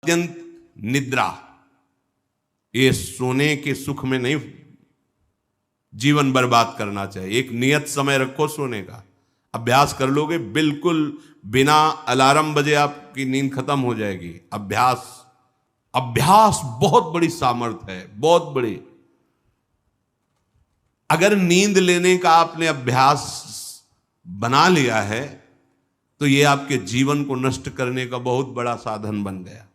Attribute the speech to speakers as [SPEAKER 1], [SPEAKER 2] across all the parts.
[SPEAKER 1] अत्यंत निद्रा, ये सोने के सुख में नहीं जीवन बर्बाद करना चाहिए। एक नियत समय रखो सोने का, अभ्यास कर लोगे बिल्कुल बिना अलार्म बजे आपकी नींद खत्म हो जाएगी। अभ्यास अभ्यास बहुत बड़ी सामर्थ्य है, बहुत बड़ी। अगर नींद लेने का आपने अभ्यास बना लिया है तो ये आपके जीवन को नष्ट करने का बहुत बड़ा साधन बन गया।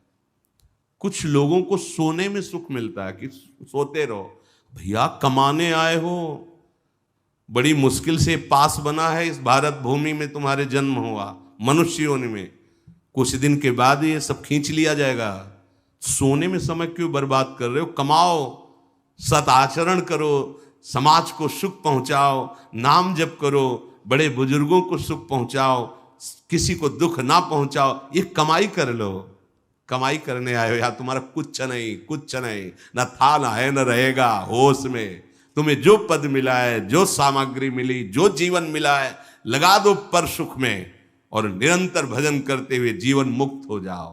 [SPEAKER 1] कुछ लोगों को सोने में सुख मिलता है कि सोते रहो। भैया कमाने आए हो, बड़ी मुश्किल से पास बना है इस भारत भूमि में तुम्हारे जन्म हुआ, मनुष्य होने में कुछ दिन के बाद ये सब खींच लिया जाएगा। सोने में समय क्यों बर्बाद कर रहे हो? कमाओ, सत आचरण करो, समाज को सुख पहुंचाओ, नाम जप करो, बड़े बुजुर्गों को सुख पहुंचाओ, किसी को दुख ना पहुंचाओ। ये कमाई कर लो। कमाई करने आए हो या तुम्हारा कुछ नहीं, कुछ नहीं, ना था ना है न रहेगा। होश में तुम्हें जो पद मिला है, जो सामग्री मिली, जो जीवन मिला है, लगा दो पर सुख में और निरंतर भजन करते हुए जीवन मुक्त हो जाओ।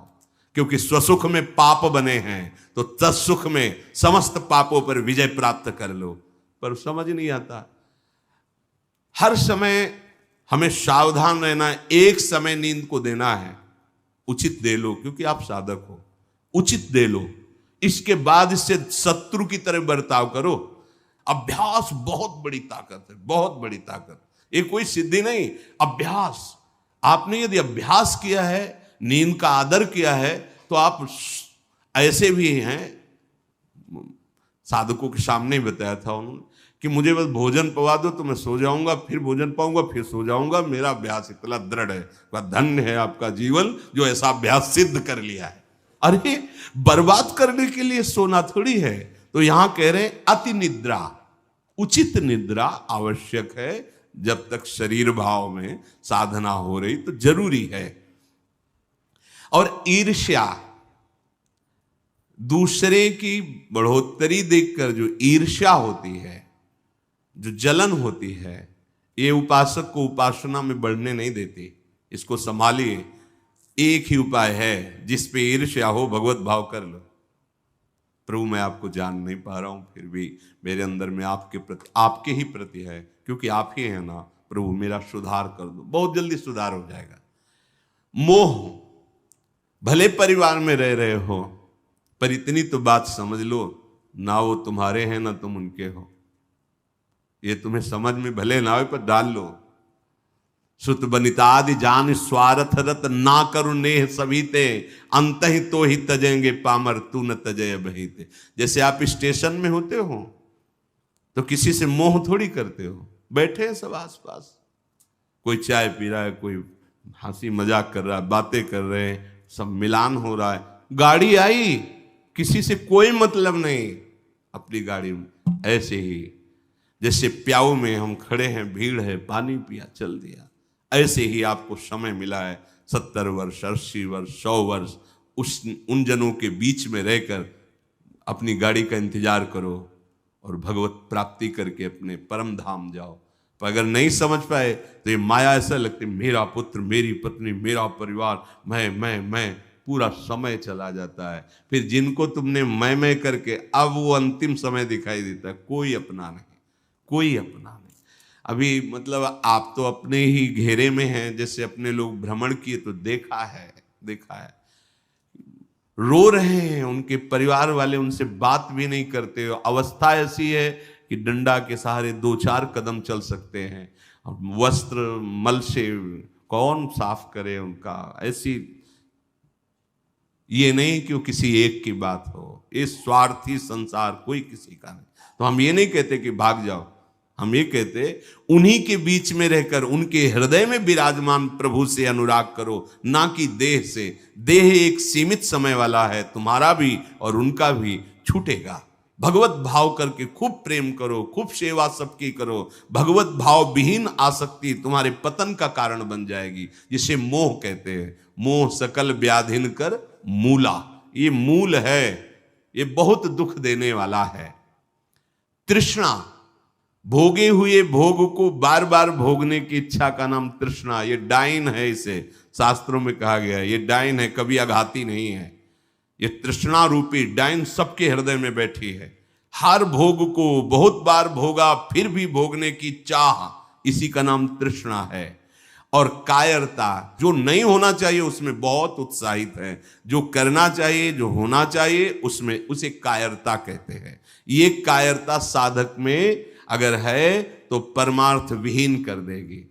[SPEAKER 1] क्योंकि स्वसुख में पाप बने हैं तो तत्सुख में समस्त पापों पर विजय प्राप्त कर लो। पर समझ नहीं आता। हर समय हमें सावधान रहना है। एक समय नींद को देना है, उचित दे लो, क्योंकि आप साधक हो, उचित दे लो। इसके बाद इससे शत्रु की तरह बर्ताव करो। अभ्यास बहुत बड़ी ताकत है, बहुत बड़ी ताकत। ये कोई सिद्धि नहीं, अभ्यास। आपने यदि अभ्यास किया है, नींद का आदर किया है, तो आप ऐसे भी हैं। साधकों के सामने ही बताया था उन्होंने कि मुझे बस भोजन पवा दो तो मैं सो जाऊंगा, फिर भोजन पाऊंगा, फिर सो जाऊंगा। मेरा अभ्यास इतना दृढ़ है। वह धन्य है आपका जीवन जो ऐसा अभ्यास सिद्ध कर लिया है। अरे बर्बाद करने के लिए सोना थोड़ी है। तो यहां कह रहे हैं अति निद्रा, उचित निद्रा आवश्यक है। जब तक शरीर भाव में साधना हो रही तो जरूरी है। और ईर्ष्या, दूसरे की बढ़ोतरी देखकर जो ईर्ष्या होती है, जो जलन होती है, ये उपासक को उपासना में बढ़ने नहीं देती। इसको संभालिए। एक ही उपाय है, जिस पे ईर्ष्या हो भगवत भाव कर लो। प्रभु मैं आपको जान नहीं पा रहा हूं, फिर भी मेरे अंदर में आपके प्रति, आपके ही प्रति है, क्योंकि आप ही हैं ना। प्रभु मेरा सुधार कर दो, बहुत जल्दी सुधार हो जाएगा। मोह, भले परिवार में रह रहे हो, पर इतनी तो बात समझ लो, ना वो तुम्हारे हैं ना तुम उनके हो। ये तुम्हें समझ में भले ना हो, पर डाल लो। सुत बनितादि जान स्वार्थ रत, ना करू नेह सभी ते, अंत ही तो ही तजेंगे पामर, तू न तजय बहीते। जैसे आप स्टेशन में होते हो तो किसी से मोह थोड़ी करते हो। बैठे हैं सब आसपास, कोई चाय पी रहा है, कोई हंसी मजाक कर रहा है, बातें कर रहे हैं, सब मिलान हो रहा है। गाड़ी आई, किसी से कोई मतलब नहीं, अपनी गाड़ी में। ऐसे ही जैसे प्याऊ में हम खड़े हैं, भीड़ है, पानी पिया, चल दिया। ऐसे ही आपको समय मिला है 70 वर्ष, 80 वर्ष, 100 वर्ष, उन जनों के बीच में रहकर अपनी गाड़ी का इंतजार करो और भगवत प्राप्ति करके अपने परम धाम जाओ। पर अगर नहीं समझ पाए तो ये माया ऐसा लगती, मेरा पुत्र, मेरी पत्नी, मेरा परिवार, मैं, पूरा समय चला जाता है। फिर जिनको तुमने मैं करके अब वो अंतिम समय दिखाई देता है, कोई अपना नहीं, कोई अपना नहीं। अभी मतलब आप तो अपने ही घेरे में हैं, जैसे अपने लोग भ्रमण किए तो देखा है। रो रहे हैं, उनके परिवार वाले उनसे बात भी नहीं करते। अवस्था ऐसी है कि डंडा के सहारे 2-4 कदम चल सकते हैं। वस्त्र मल से कौन साफ करे उनका। ऐसी, ये नहीं कि वो किसी एक की बात हो, ये स्वार्थी संसार कोई किसी का नहीं। तो हम ये नहीं कहते कि भाग जाओ, हम ये कहते उन्हीं के बीच में रहकर उनके हृदय में विराजमान प्रभु से अनुराग करो, ना कि देह से। देह एक सीमित समय वाला है, तुम्हारा भी और उनका भी छूटेगा। भगवत भाव करके खूब प्रेम करो, खूब सेवा सबकी करो। भगवत भाव विहीन आसक्ति तुम्हारे पतन का कारण बन जाएगी, जिसे मोह कहते हैं। मोह सकल व्याधिन कर मूला, ये मूल है, ये बहुत दुख देने वाला है। तृष्णा, भोगे हुए भोग को बार बार भोगने की इच्छा का नाम तृष्णा। ये डाइन है, इसे शास्त्रों में कहा गया है, ये डाइन है, कभी आघाती नहीं है। ये तृष्णा रूपी डाइन सबके हृदय में बैठी है। हर भोग को बहुत बार भोगा फिर भी भोगने की चाह, इसी का नाम तृष्णा है। और कायरता, जो नहीं होना चाहिए उसमें बहुत उत्साहित है, जो करना चाहिए, जो होना चाहिए उसमें, उसे कायरता कहते हैं। ये कायरता साधक में अगर है तो परमार्थ विहीन कर देगी।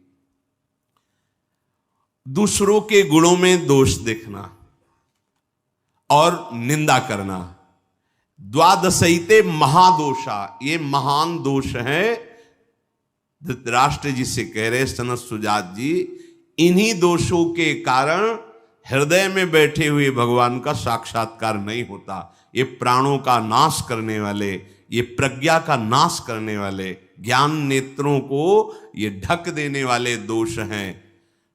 [SPEAKER 1] दूसरों के गुणों में दोष देखना और निंदा करना, द्वादशैते महादोषा, ये महान दोष है। धृतराष्ट्र जी से कह रहे सनत सुजात जी, इन्हीं दोषों के कारण हृदय में बैठे हुए भगवान का साक्षात्कार नहीं होता। ये प्राणों का नाश करने वाले, ये प्रज्ञा का नाश करने वाले, ज्ञान नेत्रों को ये ढक देने वाले दोष हैं।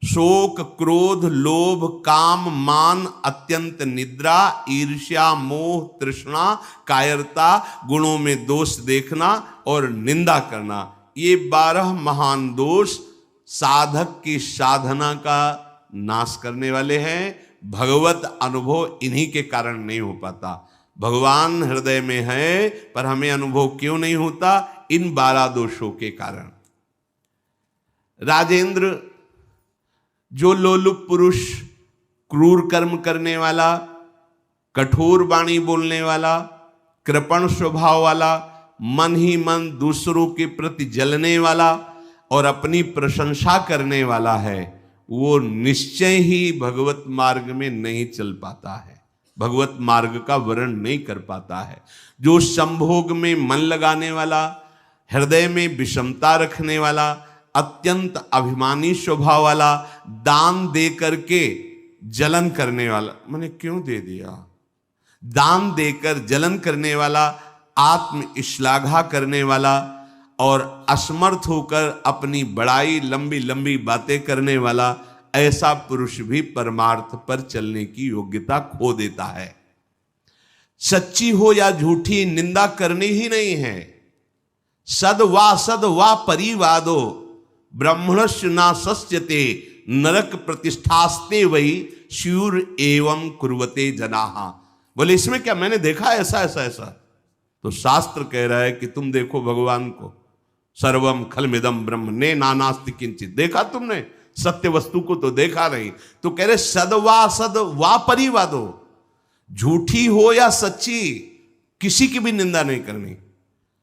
[SPEAKER 1] शोक, क्रोध, लोभ, काम, मान, अत्यंत निद्रा, ईर्ष्या, मोह, तृष्णा, कायरता, गुणों में दोष देखना और निंदा करना, ये 12 महान दोष साधक की साधना का नाश करने वाले हैं। भगवत अनुभव इन्हीं के कारण नहीं हो पाता। भगवान हृदय में है पर हमें अनुभव क्यों नहीं होता? इन 12 दोषों के कारण। राजेंद्र, जो लोलुप पुरुष, क्रूर कर्म करने वाला, कठोर वाणी बोलने वाला, कृपण स्वभाव वाला, मन ही मन दूसरों के प्रति जलने वाला और अपनी प्रशंसा करने वाला है, वो निश्चय ही भगवत मार्ग में नहीं चल पाता है, भगवत मार्ग का वर्ण नहीं कर पाता है। जो संभोग में मन लगाने वाला, हृदय में विषमता रखने वाला, अत्यंत अभिमानी स्वभाव वाला, दान दे करके जलन करने वाला, मैंने क्यों दे दिया, दान देकर जलन करने वाला, आत्म श्लाघा करने वाला और असमर्थ होकर अपनी बड़ाई, लंबी लंबी बातें करने वाला, ऐसा पुरुष भी परमार्थ पर चलने की योग्यता खो देता है। सच्ची हो या झूठी, निंदा करनी ही नहीं है। सद वा परिवादो ब्रह्मणस्य ना सस्यते नरक प्रतिष्ठास्ते वही शूर एवं कुर्वते जनाहा। बोले इसमें क्या, मैंने देखा ऐसा ऐसा ऐसा, तो शास्त्र कह रहा है कि तुम देखो भगवान को, सर्वम खलमिदम ब्रह्म ने नानास्ति किंचित, देखा तुमने? सत्य वस्तु को तो देखा नहीं। तो कह रहे सद वा परिवादो, झूठी हो या सच्ची, किसी की भी निंदा नहीं करनी।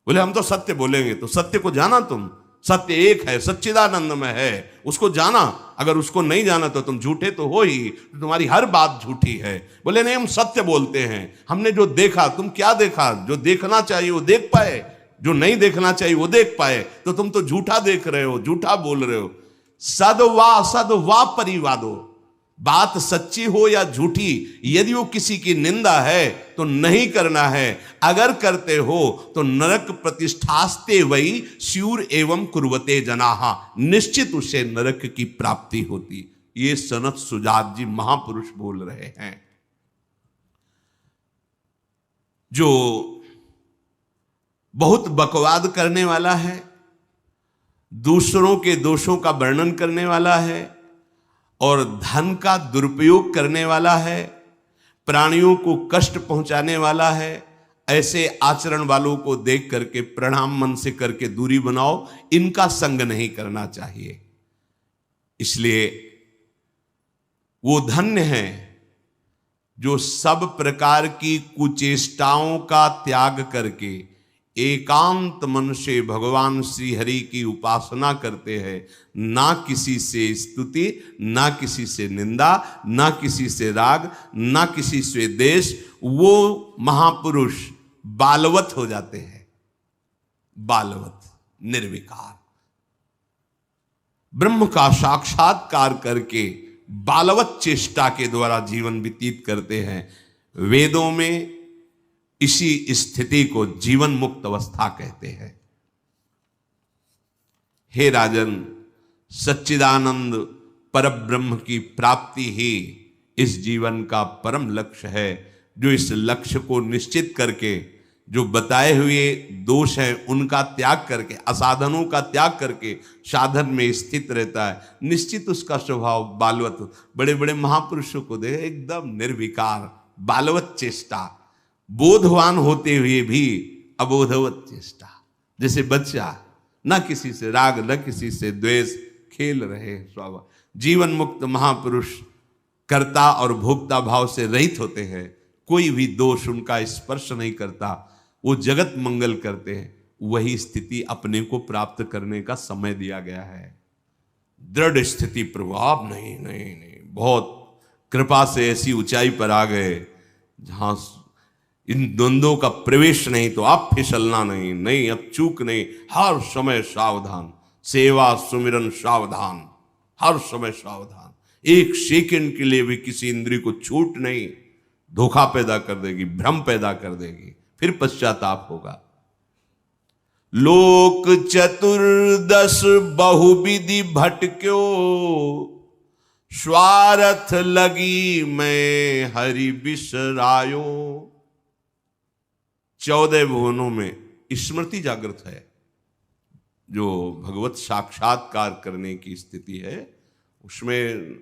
[SPEAKER 1] बोले हम तो सत्य बोलेंगे, तो सत्य को जाना तुम, सत्य एक है, सच्चिदानंद में है, उसको जाना। अगर उसको नहीं जाना तो तुम झूठे तो हो ही, तुम्हारी हर बात झूठी है। बोले नहीं, हम सत्य बोलते हैं, हमने जो देखा। तुम क्या देखा? जो देखना चाहिए वो देख पाए, जो नहीं देखना चाहिए वो देख पाए, तो तुम तो झूठा देख रहे हो, झूठा बोल रहे हो। सद वा परिवादो, बात सच्ची हो या झूठी, यदि वो किसी की निंदा है तो नहीं करना है। अगर करते हो तो नरक प्रतिष्ठास्ते वही स्यूर एवं कुर्वते जनाहा, निश्चित उसे नरक की प्राप्ति होती। ये सनत सुजात जी महापुरुष बोल रहे हैं। जो बहुत बकवाद करने वाला है, दूसरों के दोषों का वर्णन करने वाला है और धन का दुरुपयोग करने वाला है, प्राणियों को कष्ट पहुंचाने वाला है, ऐसे आचरण वालों को देख करके प्रणाम मन से करके दूरी बनाओ। इनका संग नहीं करना चाहिए। इसलिए वो धन्य है जो सब प्रकार की कुचेष्टाओं का त्याग करके एकांत मन से भगवान श्री हरि की उपासना करते हैं। ना किसी से स्तुति, ना किसी से निंदा, ना किसी से राग, ना किसी से द्वेष। वो महापुरुष बालवत हो जाते हैं, बालवत, निर्विकार, ब्रह्म का साक्षात्कार करके बालवत चेष्टा के द्वारा जीवन व्यतीत करते हैं। वेदों में इसी स्थिति को जीवन मुक्त अवस्था कहते हैं। हे राजन, सच्चिदानंद परब्रह्म की प्राप्ति ही इस जीवन का परम लक्ष्य है। जो इस लक्ष्य को निश्चित करके जो बताए हुए दोष हैं उनका त्याग करके, असाधनों का त्याग करके साधन में स्थित रहता है, निश्चित उसका स्वभाव बालवत। बड़े बड़े महापुरुषों को देखे एकदम निर्विकार, बालवत चेष्टा, बोधवान होते हुए भी अबोधवत चेष्टा। जैसे बच्चा न किसी से राग न किसी से द्वेष, खेल रहे स्वाभाव। जीवन मुक्त महापुरुष कर्ता और भोक्ता भाव से रहित होते हैं, कोई भी दोष उनका स्पर्श नहीं करता, वो जगत मंगल करते हैं। वही स्थिति अपने को प्राप्त करने का समय दिया गया है। दृढ़ स्थिति प्रभु आप नहीं नहीं नहीं, बहुत कृपा से ऐसी ऊंचाई पर आ गए जहां इन द्वंद्वों का प्रवेश नहीं, तो आप फिसलना नहीं, नहीं अब चूक नहीं, हर समय सावधान, सेवा सुमिरन सावधान, हर समय सावधान। एक सेकंड के लिए भी किसी इंद्रिय को छूट नहीं, धोखा पैदा कर देगी, भ्रम पैदा कर देगी, फिर पश्चाताप होगा। लोक चतुर्दश बहुविधि भटक्यो, स्वार्थ लगी मैं हरि बिसरायो। 14 भुवनों में स्मृति जागृत है, जो भगवत साक्षात्कार करने की स्थिति है, उसमें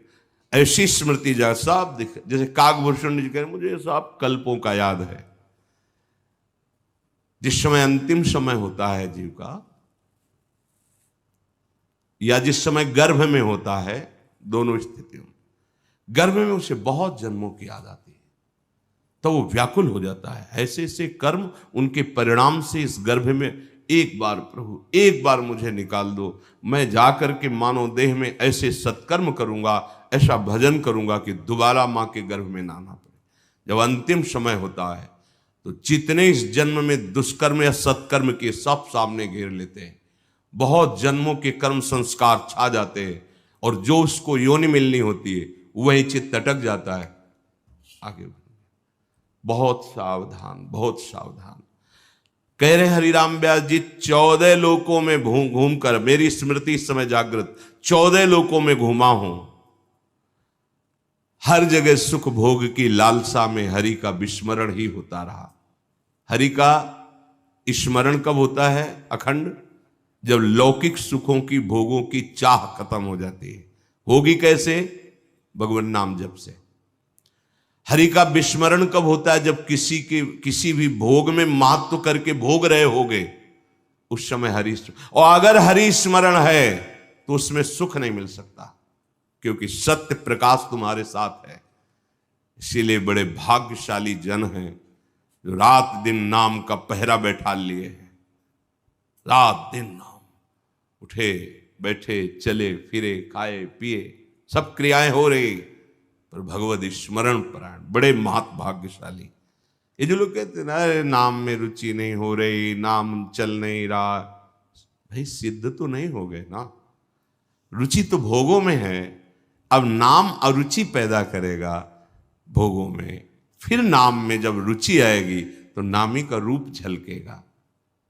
[SPEAKER 1] ऐसी स्मृति सब दिख, जैसे काकभूषण जी कह रहे मुझे सब कल्पों का याद है। जिस समय अंतिम समय होता है जीव का, या जिस समय गर्भ में होता है, दोनों स्थितियों में, गर्भ में उसे बहुत जन्मों की याद आती है, तो वो व्याकुल हो जाता है। ऐसे ऐसे कर्म उनके परिणाम से इस गर्भ में एक बार प्रभु एक बार मुझे निकाल दो, मैं जाकर के मानव देह में ऐसे सत्कर्म करूंगा, ऐसा भजन करूंगा कि दोबारा मां के गर्भ में ना आना पड़े। जब अंतिम समय होता है तो जितने इस जन्म में दुष्कर्म या सत्कर्म के सब सामने घेर लेते हैं, बहुत जन्मों के कर्म संस्कार छा जाते हैं, और जो उसको योनि मिलनी होती है वही चित्त अटक जाता है। आगे बहुत सावधान, बहुत सावधान। कह रहे हरिराम व्यास जी, 14 लोकों में घूम कर मेरी स्मृति इस समय जागृत, 14 लोकों में घूमा हूं, हर जगह सुख भोग की लालसा में हरि का विस्मरण ही होता रहा। हरि का स्मरण कब होता है अखंड? जब लौकिक सुखों की भोगों की चाह खत्म हो जाती है। होगी कैसे? भगवान नाम जप से। हरि का विस्मरण कब होता है? जब किसी भी भोग में महत्व करके भोग रहे होगे, उस समय हरि, और अगर हरि स्मरण है तो उसमें सुख नहीं मिल सकता, क्योंकि सत्य प्रकाश तुम्हारे साथ है। इसीलिए बड़े भाग्यशाली जन हैं जो रात दिन नाम का पहरा बैठा लिए हैं। रात दिन नाम, उठे बैठे चले फिरे खाए पिए सब क्रियाएं हो रही, पर भगवत स्मरण परायण बड़े महत भाग्यशाली। ये जो लोग कहते हैं ना, अरे नाम में रुचि नहीं हो रही, नाम चल नहीं रहा, भाई सिद्ध तो नहीं हो गए ना। रुचि तो भोगों में है, अब नाम अरुचि पैदा करेगा भोगों में, फिर नाम में जब रुचि आएगी तो नामी का रूप झलकेगा।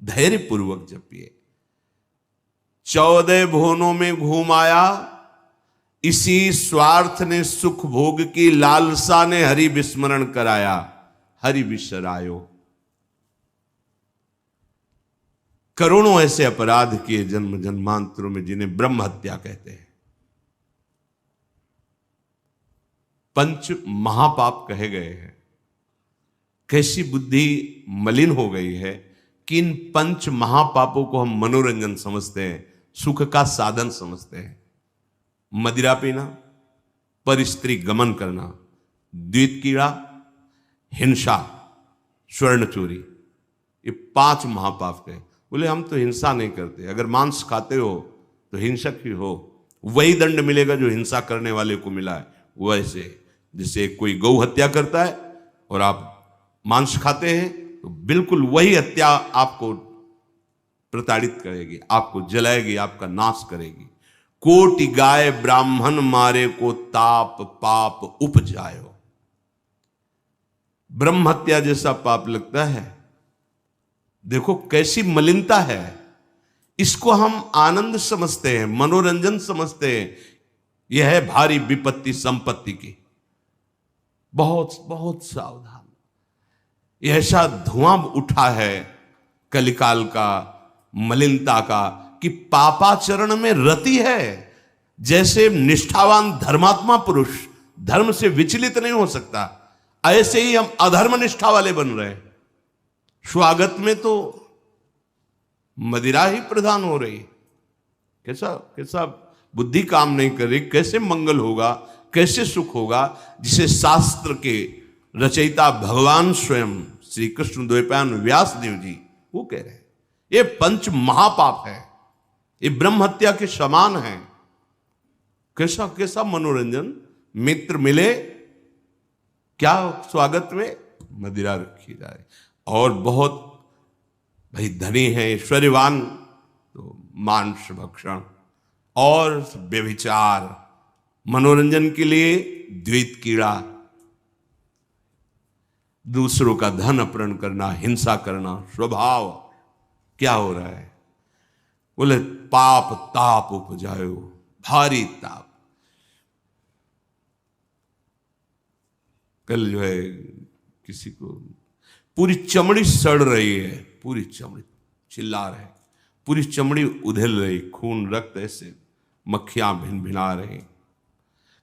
[SPEAKER 1] धैर्य पूर्वक जपिए। 14 भुवनों में घूम आया, इसी स्वार्थ ने सुख भोग की लालसा ने हरि विस्मरण कराया, हरि बिसरायो। करोड़ों ऐसे अपराध किए जन्म जन्मांतरों में, जिन्हें ब्रह्म हत्या कहते हैं, पंच महापाप कहे गए हैं। कैसी बुद्धि मलिन हो गई है कि इन पंच महापापों को हम मनोरंजन समझते हैं, सुख का साधन समझते हैं। मदिरा पीना, पर स्त्री गमन करना, द्वित कीड़ा, हिंसा, स्वर्ण चोरी, ये 5 महापाप कहे। बोले हम तो हिंसा नहीं करते, अगर मांस खाते हो तो हिंसक ही हो, वही दंड मिलेगा जो हिंसा करने वाले को मिला है। वैसे जैसे कोई गौ हत्या करता है और आप मांस खाते हैं, तो बिल्कुल वही हत्या आपको प्रताड़ित करेगी, आपको जलाएगी, आपका नाश करेगी। कोटि गाय ब्राह्मण मारे को ताप पाप उपजायो। ब्रह्म हत्या जैसा पाप लगता है। देखो कैसी मलिनता है। इसको हम आनंद समझते हैं, मनोरंजन समझते हैं। यह है भारी विपत्ति संपत्ति की। बहुत बहुत सावधान। यह ऐसा धुआं उठा है कलिकाल का, मलिनता का, कि पापाचरण में रति है। जैसे निष्ठावान धर्मात्मा पुरुष धर्म से विचलित नहीं हो सकता, ऐसे ही हम अधर्म निष्ठा वाले बन रहे हैं। स्वागत में तो मदिरा ही प्रधान हो रही। कैसा कैसा बुद्धि काम नहीं कर रही। कैसे मंगल होगा, कैसे सुख होगा, जिसे शास्त्र के रचयिता भगवान स्वयं श्री कृष्ण द्वैपायन व्यास देव जी वो कह रहे हैं ये पंच महापाप है, ये ब्रह्म हत्या के समान है। कैसा कैसा मनोरंजन। मित्र मिले, क्या स्वागत में मदिरा रखी जाए, और बहुत भाई धनी है, ऐश्वर्यवान, तो मांस भक्षण और व्यभिचार, मनोरंजन के लिए द्वैत कीड़ा, दूसरों का धन अपहरण करना, हिंसा करना स्वभाव। क्या हो रहा है? बोले पाप ताप उपजायो, भारी ताप। कल जो है किसी को पूरी चमड़ी सड़ रही है, पूरी चमड़ी चिल्ला रहे, पूरी चमड़ी उधेल रही, खून रक्त ऐसे मक्खियां भिन भिना रही।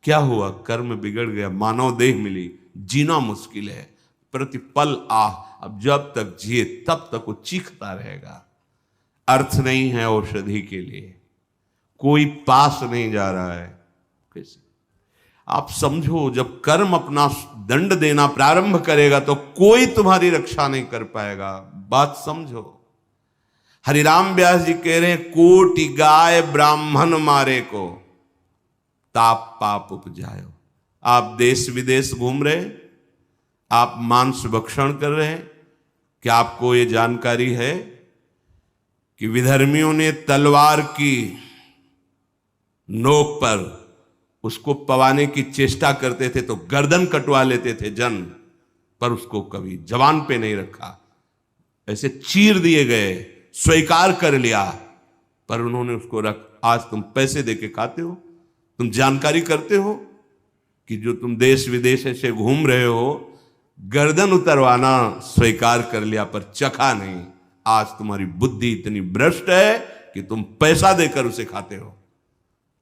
[SPEAKER 1] क्या हुआ? कर्म बिगड़ गया, मानव देह मिली, जीना मुश्किल है, प्रतिपल अब जब तक जिए तब तक वो चीखता रहेगा। अर्थ नहीं है औषधि के लिए, कोई पास नहीं जा रहा है। कैसे आप समझो, जब कर्म अपना दंड देना प्रारंभ करेगा तो कोई तुम्हारी रक्षा नहीं कर पाएगा। बात समझो। हरिराम व्यास जी कह रहे हैं, कोटि गाय ब्राह्मण मारे को ताप पाप उपजायो। आप देश विदेश घूम रहे, आप मांस भक्षण कर रहे हैं, क्या आपको ये जानकारी है कि विधर्मियों ने तलवार की नोक पर उसको पवाने की चेष्टा करते थे तो गर्दन कटवा लेते थे जन, पर उसको कभी जवान पे नहीं रखा, ऐसे चीर दिए गए, स्वीकार कर लिया, पर उन्होंने उसको आज तुम पैसे देके खाते हो, तुम जानकारी करते हो कि जो तुम देश विदेश ऐसे घूम रहे हो, गर्दन उतरवाना स्वीकार कर लिया पर चखा नहीं। आज तुम्हारी बुद्धि इतनी भ्रष्ट है कि तुम पैसा देकर उसे खाते हो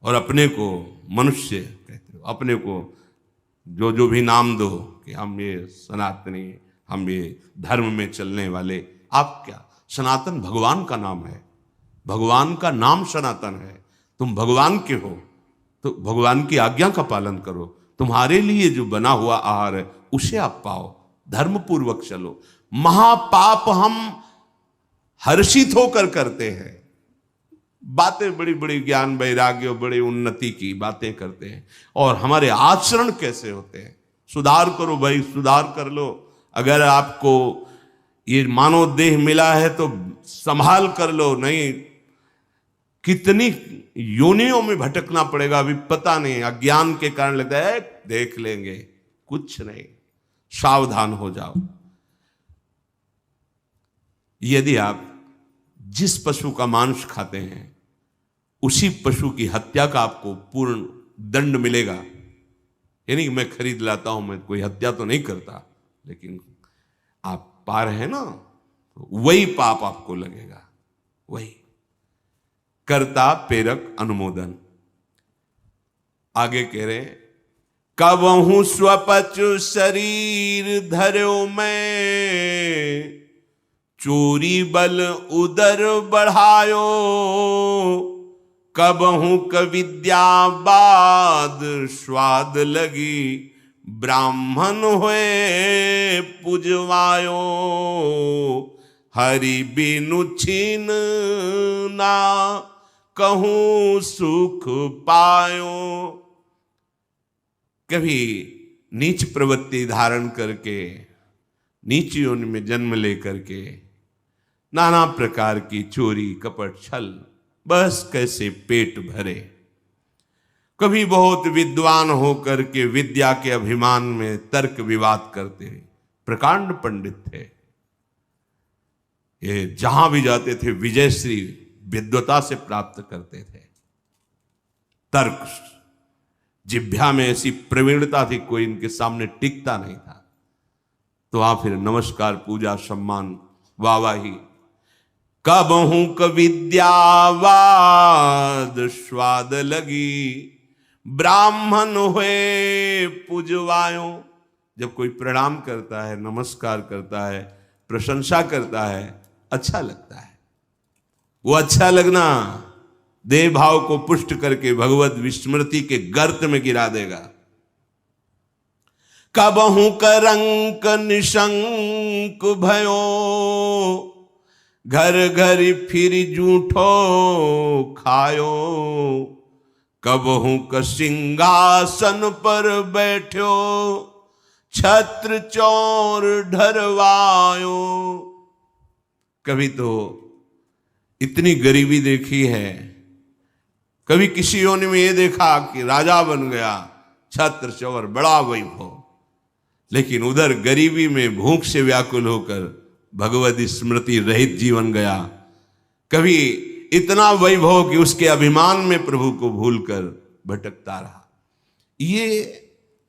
[SPEAKER 1] और अपने को मनुष्य कहते हो, अपने को जो जो भी नाम दो कि हम ये सनातनी, हम ये धर्म में चलने वाले। आप क्या, सनातन भगवान का नाम है, भगवान का नाम सनातन है। तुम भगवान के हो तो भगवान की आज्ञा का पालन करो, तुम्हारे लिए जो बना हुआ आहार है उसे आप पाओ, धर्म पूर्वक चलो। महापाप हम हर्षित होकर करते हैं, बातें बड़ी बड़ी ज्ञान वैराग्य बड़ी उन्नति की बातें करते हैं, और हमारे आचरण कैसे होते हैं। सुधार करो भाई, सुधार कर लो। अगर आपको ये मानव देह मिला है तो संभाल कर लो, नहीं कितनी योनियों में भटकना पड़ेगा अभी पता नहीं। अज्ञान के कारण लगता है देख लेंगे, कुछ नहीं। सावधान हो जाओ। यदि आप जिस पशु का मांस खाते हैं उसी पशु की हत्या का आपको पूर्ण दंड मिलेगा। यानी कि मैं खरीद लाता हूं, मैं कोई हत्या तो नहीं करता, लेकिन आप पा रहे हैं ना, तो वही पाप आपको लगेगा, वही। कर्ता प्रेरक अनुमोदन। आगे कह रहे, कबहू स्वपचु शरीर धर्यो मैं, चोरी बल उदर बढ़ायो, कबहू कविद्या बाद स्वाद लगी, ब्राह्मण हुए पुजवायो, हरि बिनु छीन ना कहूं सुख पायो। कभी नीच प्रवृत्ति धारण करके, नीच योनि में जन्म लेकर के नाना प्रकार की चोरी कपट छल, बस कैसे पेट भरे। कभी बहुत विद्वान होकर के विद्या के अभिमान में तर्क विवाद करते, प्रकांड पंडित थे, ये जहां भी जाते थे विजयश्री विद्वता से प्राप्त करते थे। तर्क जिह्वा में ऐसी प्रवीणता थी, कोई इनके सामने टिकता नहीं था। तो आप फिर नमस्कार पूजा सम्मान वाहवाही। कबहू कविद्यावाद स्वाद लगी, ब्राह्मण हुए पुजवायो। जब कोई प्रणाम करता है, नमस्कार करता है, प्रशंसा करता है, अच्छा लगता है। वो अच्छा लगना देह भाव को पुष्ट करके भगवत विस्मृति के गर्त में गिरा देगा। कबहू करंक निशंक भयो, घर घर फिर जूठो खायो। कबहू क सिंहासन पर बैठो, छत्र चौर ढरवायो। कभी तो इतनी गरीबी देखी है, कभी किसी योनि में ये देखा कि राजा बन गया, छत्र चौर बड़ा वैभव, लेकिन उधर गरीबी में भूख से व्याकुल होकर भगवत स्मृति रहित जीवन गया। कभी इतना वैभव कि उसके अभिमान में प्रभु को भूलकर भटकता रहा। ये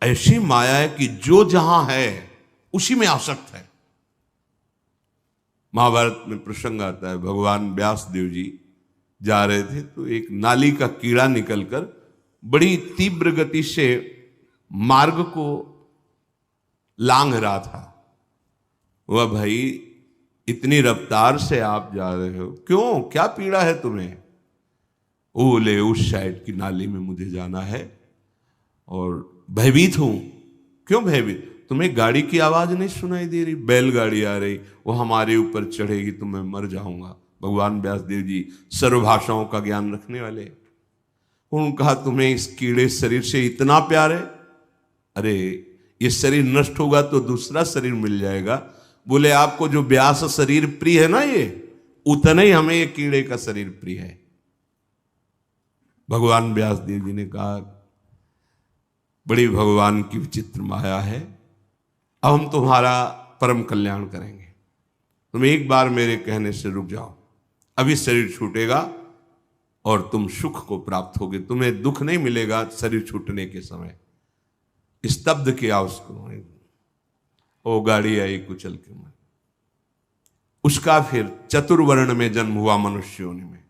[SPEAKER 1] ऐसी माया है कि जो जहां है उसी में आसक्त है। महाभारत में प्रसंग आता है, भगवान व्यास देव जी जा रहे थे तो एक नाली का कीड़ा निकलकर बड़ी तीव्र गति से मार्ग को लांघ रहा था। वह भाई इतनी रफ्तार से आप जा रहे हो, क्यों, क्या पीड़ा है तुम्हें? बोले उस साइड की नाली में मुझे जाना है और भयभीत हूं। क्यों भयभीत? तुम्हें गाड़ी की आवाज नहीं सुनाई दे रही? बैलगाड़ी आ रही, वो हमारे ऊपर चढ़ेगी तो मैं मर जाऊंगा। भगवान व्यासदेव जी सर्व भाषाओं का ज्ञान रखने वाले, उन्होंने कहा तुम्हें इस कीड़े शरीर से इतना प्यार है? अरे ये शरीर नष्ट होगा तो दूसरा शरीर मिल जाएगा। बोले आपको जो व्यास शरीर प्रिय है ना, ये उतना ही हमें ये कीड़े का शरीर प्रिय है। भगवान व्यासदेव जी ने कहा बड़ी भगवान की विचित्र माया है, अब हम तुम्हारा परम कल्याण करेंगे। तुम एक बार मेरे कहने से रुक जाओ, अभी शरीर छूटेगा और तुम सुख को प्राप्त होगे, तुम्हें दुख नहीं मिलेगा शरीर छूटने के समय। स्तब्ध किया उसको, वो गाड़ी आई कुचल के में। उसका फिर चतुर्वर्ण में जन्म हुआ मनुष्य योनि में।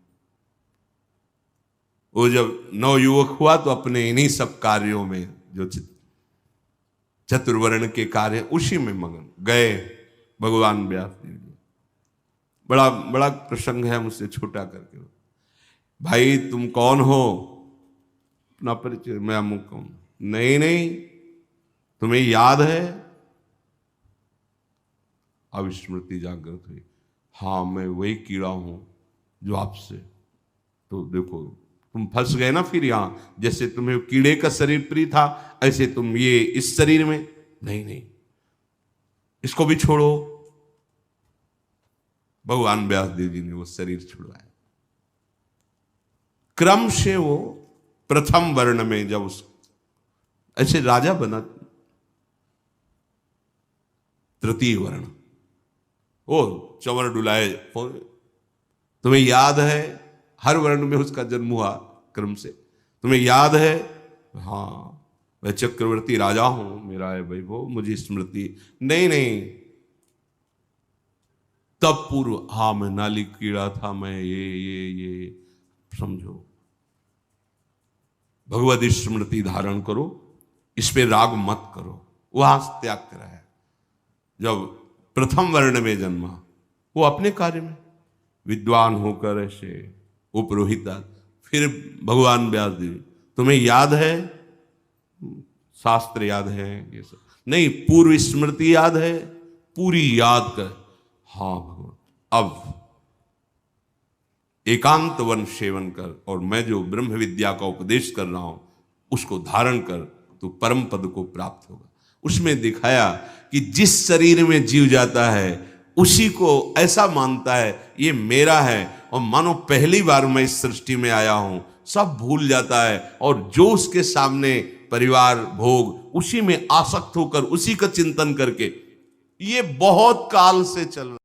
[SPEAKER 1] वो जब नवयुवक हुआ तो अपने इन्हीं सब कार्यों में, जो चतुर्वर्ण के कार्य, उसी में मगन गए भगवान व्यासदेव जी। बड़ा बड़ा प्रसंग है, मुझसे छोटा करके। भाई तुम कौन हो? अपना परिचय। मैं अमुक हूं। नहीं, तुम्हें याद है? अब स्मृति जागृत हुई। हाँ मैं वही कीड़ा हूं जो आपसे, तो देखो तुम फंस गए ना फिर यहां। जैसे तुम्हें कीड़े का शरीर प्रिय था, ऐसे तुम ये इस शरीर में। नहीं, इसको भी छोड़ो। भगवान व्यासदेव जी ने वो शरीर छुड़वाया। क्रम से वो प्रथम वर्ण में जब उस ऐसे राजा बना, तृतीय वर्ण, ओ चंवर डुलाए। तुम्हें याद है हर वर्ण में उसका जन्म हुआ क्रम से। तुम्हें याद है? हाँ मैं चक्रवर्ती राजा हूं, मेरा है वैभव, मुझे स्मृति। नहीं, तब पूर्व, हाँ मैं नाली कीड़ा था, मैं ये समझो। भगवत स्मृति धारण करो, इस पे राग मत करो। वहां त्याग कराया। जब प्रथम वर्ण में जन्मा, वो अपने कार्य में विद्वान होकर ऐसे उपरोहिता। फिर भगवान व्यासदेव, तुम्हें याद है? शास्त्र याद है ये सब? नहीं, पूर्व स्मृति याद है? पूरी याद कर। हाँ भगवान, अब एकांत वन सेवन कर, और मैं जो ब्रह्म विद्या का उपदेश कर रहा हूं उसको धारण कर, तो परम पद को प्राप्त होगा। उसमें दिखाया कि जिस शरीर में जीव जाता है उसी को ऐसा मानता है ये मेरा है, और मानो पहली बार मैं इस सृष्टि में आया हूं, सब भूल जाता है, और जो उसके सामने परिवार भोग, उसी में आसक्त होकर उसी का चिंतन करके, ये बहुत काल से चल